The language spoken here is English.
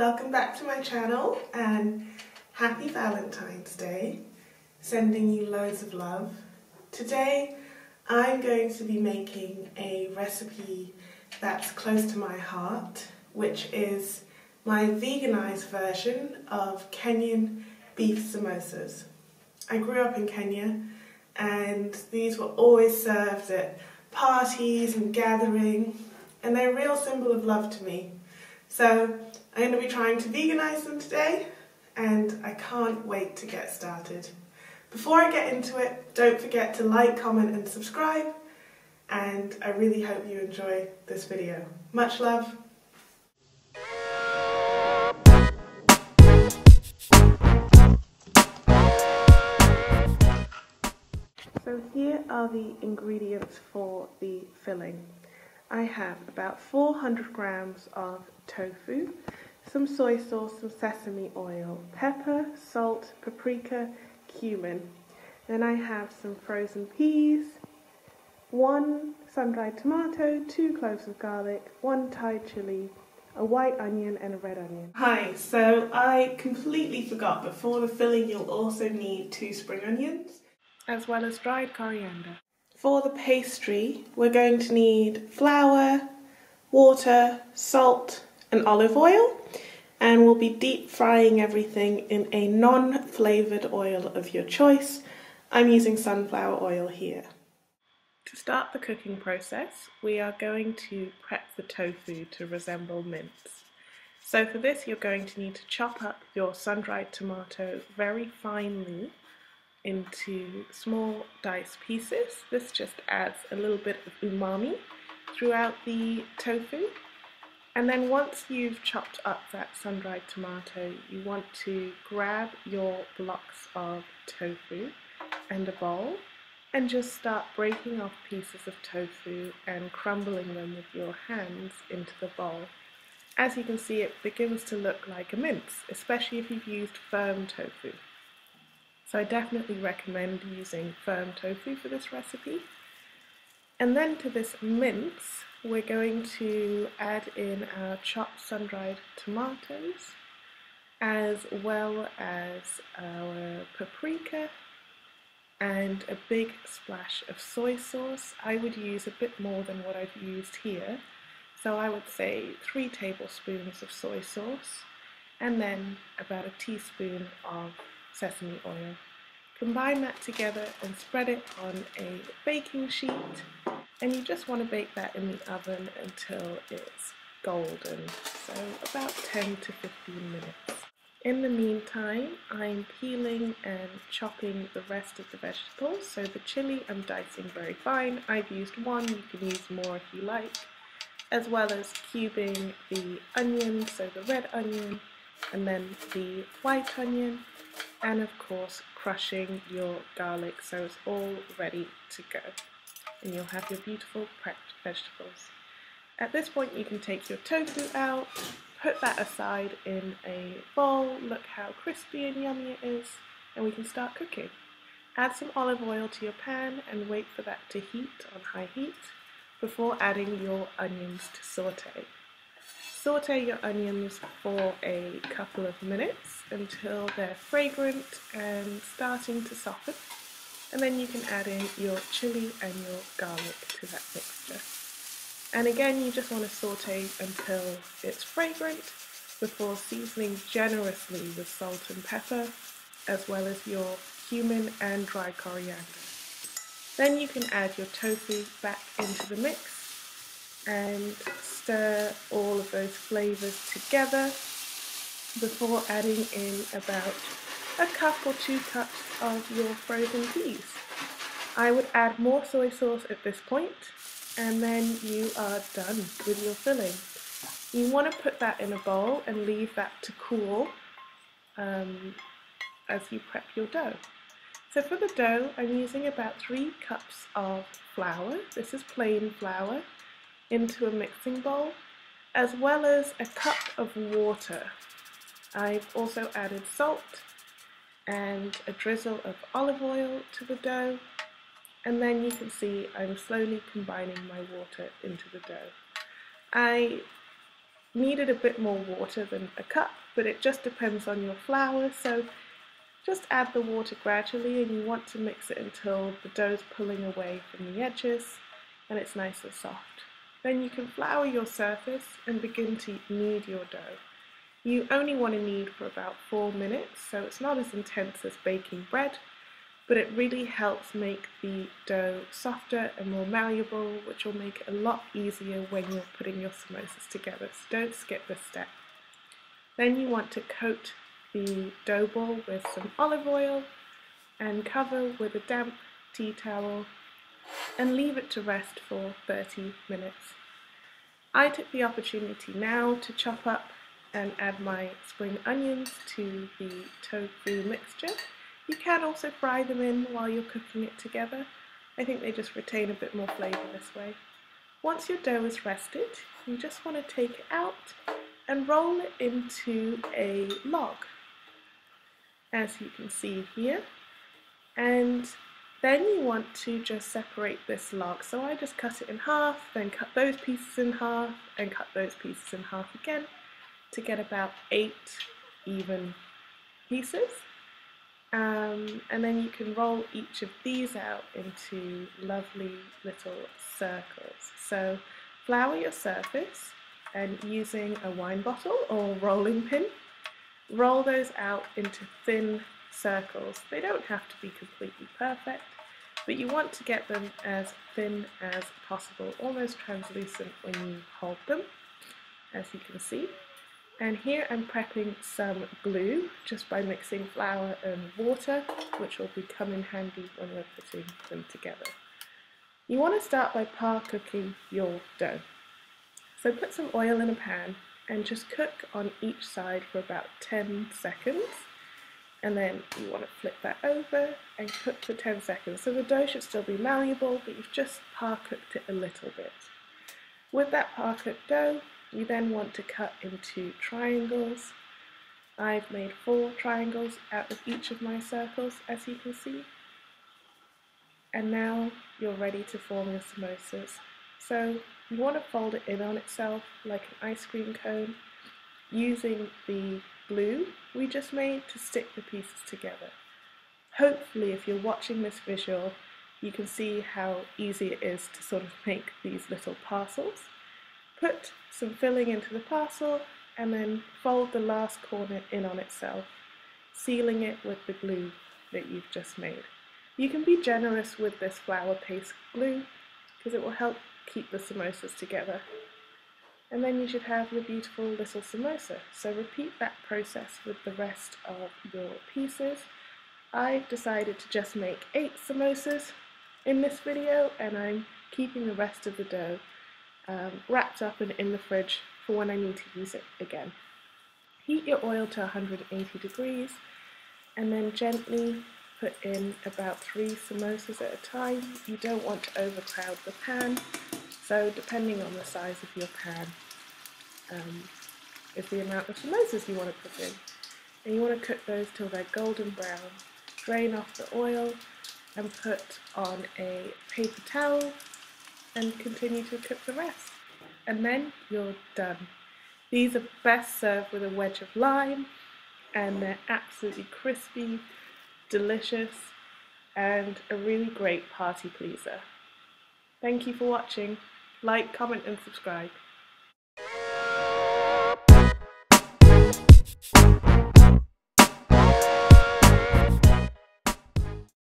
Welcome back to my channel and happy Valentine's Day. Sending you loads of love. Today I'm going to be making a recipe that's close to my heart, which is my veganized version of Kenyan beef samosas. I grew up in Kenya and these were always served at parties and gathering, and they're a real symbol of love to me. So I'm going to be trying to veganize them today, and I can't wait to get started. Before I get into it, don't forget to like, comment and subscribe, and I really hope you enjoy this video. Much love. So here are the ingredients for the filling. I have about 400 grams of tofu, some soy sauce, some sesame oil, pepper, salt, paprika, cumin. Then I have some frozen peas, 1 sun-dried tomato, 2 cloves of garlic, 1 Thai chili, a white onion and a red onion. Hi, so I completely forgot, but for the filling you'll also need 2 spring onions, as well as dried coriander. For the pastry, we're going to need flour, water, salt and olive oil, and we'll be deep frying everything in a non-flavoured oil of your choice. I'm using sunflower oil here. To start the cooking process, we are going to prep the tofu to resemble mince. So for this you're going to need to chop up your sun-dried tomato very finely into small diced pieces. This just adds a little bit of umami throughout the tofu. And then once you've chopped up that sun-dried tomato, you want to grab your blocks of tofu and a bowl and just start breaking off pieces of tofu and crumbling them with your hands into the bowl. As you can see, it begins to look like a mince, especially if you've used firm tofu. So I definitely recommend using firm tofu for this recipe. And then to this mince, we're going to add in our chopped sun-dried tomatoes, as well as our paprika and a big splash of soy sauce. I would use a bit more than what I've used here. So I would say 3 tablespoons of soy sauce, and then about a teaspoon of sesame oil. Combine that together and spread it on a baking sheet, and you just want to bake that in the oven until it's golden, so about 10 to 15 minutes. In the meantime, I'm peeling and chopping the rest of the vegetables. So the chili I'm dicing very fine. I've used 1, you can use more if you like, as well as cubing the onion, so the red onion, and then the white onion, and of course crushing your garlic so it's all ready to go. And you'll have your beautiful prepped vegetables. At this point you can take your tofu out, put that aside in a bowl, look how crispy and yummy it is, and we can start cooking. Add some olive oil to your pan and wait for that to heat on high heat before adding your onions to saute. Saute your onions for a couple of minutes until they're fragrant and starting to soften, and then you can add in your chili and your garlic to that mixture. And again, you just want to saute until it's fragrant before seasoning generously with salt and pepper, as well as your cumin and dried coriander. Then you can add your tofu back into the mix and stir all of those flavours together before adding in about a cup or 2 cups of your frozen peas. I would add more soy sauce at this point, and then you are done with your filling. You want to put that in a bowl and leave that to cool as you prep your dough. So for the dough, I'm using about 3 cups of flour. This is plain flour, into a mixing bowl, as well as a cup of water. I've also added salt and a drizzle of olive oil to the dough, and then you can see I'm slowly combining my water into the dough. I needed a bit more water than a cup, but it just depends on your flour, so just add the water gradually, and you want to mix it until the dough's pulling away from the edges and it's nice and soft. Then you can flour your surface and begin to knead your dough. You only want to knead for about 4 minutes, so it's not as intense as baking bread, but it really helps make the dough softer and more malleable, which will make it a lot easier when you're putting your samosas together, so don't skip this step. Then you want to coat the dough ball with some olive oil and cover with a damp tea towel and leave it to rest for 30 minutes. I took the opportunity now to chop up and add my spring onions to the tofu mixture. You can also fry them in while you're cooking it together. I think they just retain a bit more flavour this way. Once your dough is rested, you just want to take it out and roll it into a log, as you can see here. And then you want to just separate this log. So I just cut it in half, then cut those pieces in half, and cut those pieces in half again to get about 8 even pieces. And then you can roll each of these out into lovely little circles. So flour your surface, and using a wine bottle or rolling pin, roll those out into thin circles. They don't have to be completely perfect, but you want to get them as thin as possible, almost translucent when you hold them, as you can see. And here I'm prepping some glue just by mixing flour and water, which will come in handy when we're putting them together. You want to start by par cooking your dough. So put some oil in a pan and just cook on each side for about 10 seconds. And then you want to flip that over and cook for 10 seconds. So the dough should still be malleable, but you've just par cooked it a little bit. With that par cooked dough, you then want to cut into triangles. I've made 4 triangles out of each of my circles, as you can see. And now you're ready to form your samosas. So you want to fold it in on itself like an ice cream cone, using the glue we just made to stick the pieces together. Hopefully, if you're watching this visual, you can see how easy it is to sort of make these little parcels. Put some filling into the parcel and then fold the last corner in on itself, sealing it with the glue that you've just made. You can be generous with this flour paste glue because it will help keep the samosas together. And then you should have your beautiful little samosa. So repeat that process with the rest of your pieces. I've decided to just make 8 samosas in this video, and I'm keeping the rest of the dough wrapped up and in the fridge for when I need to use it again. Heat your oil to 180 degrees and then gently put in about 3 samosas at a time. You don't want to overcrowd the pan, so depending on the size of your pan is the amount of samosas you want to put in. And you want to cook those till they're golden brown. Drain off the oil and put on a paper towel and continue to cook the rest. And then you're done. These are best served with a wedge of lime, and they're absolutely crispy, delicious, and a really great party pleaser. Thank you for watching. Like, comment and subscribe.